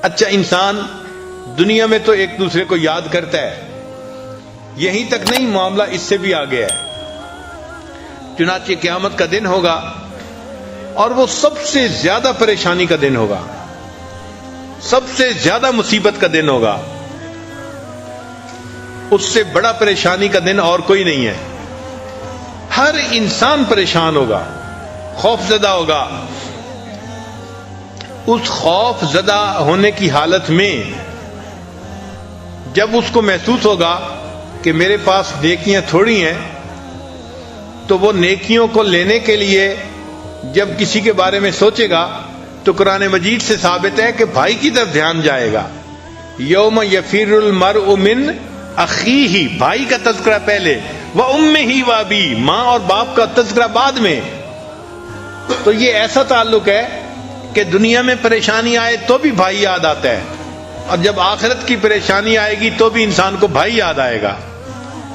اچھا، انسان دنیا میں تو ایک دوسرے کو یاد کرتا ہے، یہیں تک نہیں، معاملہ اس سے بھی آگے ہے۔ چنانچہ قیامت کا دن ہوگا اور وہ سب سے زیادہ پریشانی کا دن ہوگا، سب سے زیادہ مصیبت کا دن ہوگا۔ اس سے بڑا پریشانی کا دن اور کوئی نہیں ہے۔ ہر انسان پریشان ہوگا، خوف زدہ ہوگا۔ اس خوف زدہ ہونے کی حالت میں جب اس کو محسوس ہوگا کہ میرے پاس نیکیاں تھوڑی ہیں، تو وہ نیکیوں کو لینے کے لیے جب کسی کے بارے میں سوچے گا تو قرآن مجید سے ثابت ہے کہ بھائی کی طرف دھیان جائے گا۔ یوم یفر المرء من اخیہ، بھائی کا تذکرہ پہلے، وامہ وابیہ، ماں اور باپ کا تذکرہ بعد میں۔ تو یہ ایسا تعلق ہے کہ دنیا میں پریشانی آئے تو بھی بھائی یاد آتا ہے، اور جب آخرت کی پریشانی آئے گی تو بھی انسان کو بھائی یاد آئے گا۔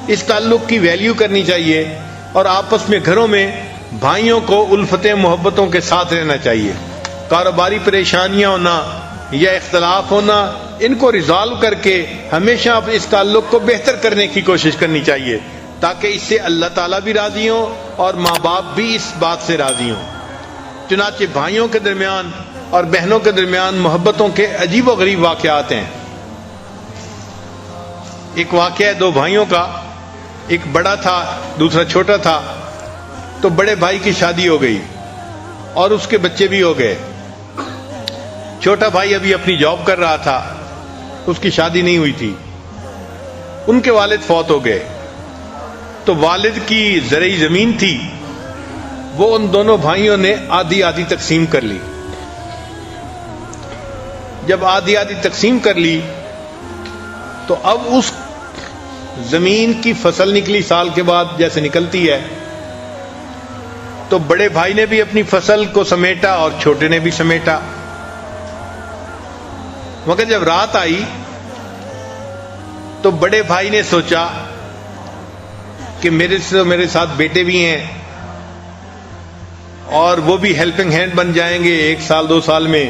اس تعلق کی ویلیو کرنی چاہیے، اور آپس میں گھروں میں بھائیوں کو الفتیں محبتوں کے ساتھ رہنا چاہیے۔ کاروباری پریشانیاں ہونا یا اختلاف ہونا، ان کو ریزالو کر کے ہمیشہ اس تعلق کو بہتر کرنے کی کوشش کرنی چاہیے، تاکہ اس سے اللہ تعالیٰ بھی راضی ہوں اور ماں باپ بھی اس بات سے راضی ہوں۔ چنانچہ بھائیوں کے درمیان اور بہنوں کے درمیان محبتوں کے عجیب و غریب واقعات ہیں۔ ایک واقعہ ہے دو بھائیوں کا، ایک بڑا تھا دوسرا چھوٹا تھا۔ تو بڑے بھائی کی شادی ہو گئی اور اس کے بچے بھی ہو گئے۔ چھوٹا بھائی ابھی اپنی جاب کر رہا تھا، اس کی شادی نہیں ہوئی تھی۔ ان کے والد فوت ہو گئے، تو والد کی زرعی زمین تھی، وہ ان دونوں بھائیوں نے آدھی آدھی تقسیم کر لی۔ جب آدھی آدھی تقسیم کر لی تو اب اس زمین کی فصل نکلی سال کے بعد جیسے نکلتی ہے، تو بڑے بھائی نے بھی اپنی فصل کو سمیٹا اور چھوٹے نے بھی سمیٹا۔ مگر جب رات آئی تو بڑے بھائی نے سوچا کہ میرے ساتھ بیٹے بھی ہیں اور وہ بھی ہیلپنگ ہینڈ بن جائیں گے 1 سال 2 سال میں،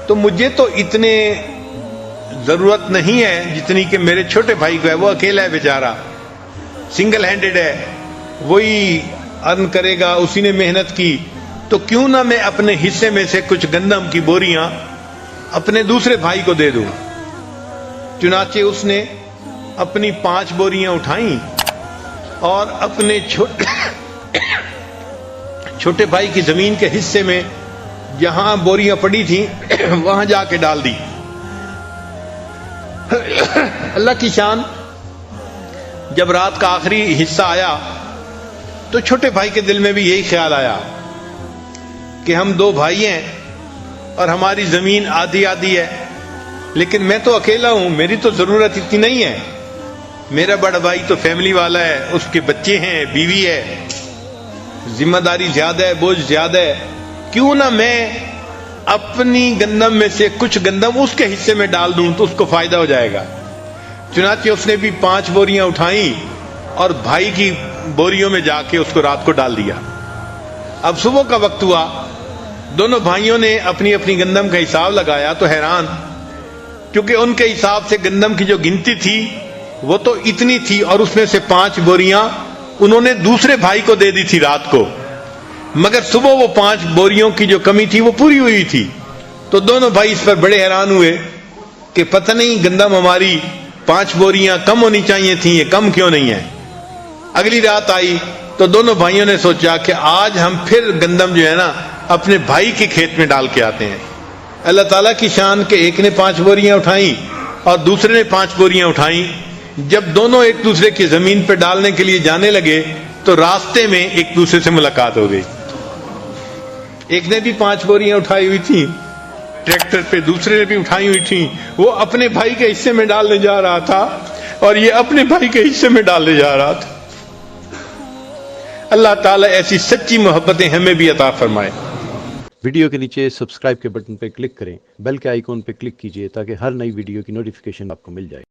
تو مجھے تو اتنے ضرورت نہیں ہے جتنی کہ میرے چھوٹے بھائی کو ہے۔ وہ اکیلا ہے بیچارہ، سنگل ہینڈڈ ہے، وہی ارن کرے گا، اسی نے محنت کی، تو کیوں نہ میں اپنے حصے میں سے کچھ گندم کی بوریاں اپنے دوسرے بھائی کو دے دوں۔ چنانچہ اس نے اپنی 5 بوریاں اٹھائیں اور اپنے چھوٹے بھائی کی زمین کے حصے میں جہاں بوریاں پڑی تھیں وہاں جا کے ڈال دی۔ اللہ کی شان، جب رات کا آخری حصہ آیا تو چھوٹے بھائی کے دل میں بھی یہی خیال آیا کہ ہم 2 بھائی ہیں اور ہماری زمین آدھی آدھی ہے، لیکن میں تو اکیلا ہوں، میری تو ضرورت اتنی نہیں ہے۔ میرا بڑا بھائی تو فیملی والا ہے، اس کے بچے ہیں، بیوی ہے، ذمہ داری زیادہ ہے، بوجھ زیادہ ہے، کیوں نہ میں اپنی گندم میں سے کچھ گندم اس کے حصے میں ڈال دوں تو اس کو فائدہ ہو جائے گا۔ چنانچہ اس نے بھی 5 بوریاں اٹھائیں اور بھائی کی بوریوں میں جا کے اس کو رات کو ڈال دیا۔ اب صبح کا وقت ہوا، دونوں بھائیوں نے اپنی اپنی گندم کا حساب لگایا تو حیران، کیونکہ ان کے حساب سے گندم کی جو گنتی تھی وہ تو اتنی تھی، اور اس میں سے 5 بوریاں انہوں نے دوسرے بھائی کو دے دی تھی رات کو، مگر صبح وہ 5 بوریوں کی جو کمی تھی وہ پوری ہوئی تھی۔ تو دونوں بھائی اس پر بڑے حیران ہوئے کہ پتہ نہیں گندم ہماری 5 بوریاں کم ہونی چاہیے تھیں، یہ کم کیوں نہیں ہے۔ اگلی رات آئی تو دونوں بھائیوں نے سوچا کہ آج ہم پھر گندم جو ہے نا اپنے بھائی کے کھیت میں ڈال کے آتے ہیں۔ اللہ تعالیٰ کی شان کہ ایک نے 5 بوریاں اٹھائیں اور دوسرے نے 5 بوریاں اٹھائیں۔ جب دونوں ایک دوسرے کی زمین پہ ڈالنے کے لیے جانے لگے تو راستے میں ایک دوسرے سے ملاقات ہو گئی۔ ایک نے بھی 5 بوریاں اٹھائی ہوئی تھیں ٹریکٹر پہ، دوسرے نے بھی اٹھائی ہوئی تھیں، وہ اپنے بھائی کے حصے میں ڈالنے جا رہا تھا اور یہ اپنے بھائی کے حصے میں ڈالنے جا رہا تھا۔ اللہ تعالیٰ ایسی سچی محبتیں ہمیں بھی عطا فرمائے۔ ویڈیو کے نیچے سبسکرائب کے بٹن پہ کلک کریں، بیل کے آئیکن پہ کلک کیجئے تاکہ ہر نئی ویڈیو کی نوٹیفیکیشن آپ کو مل جائے۔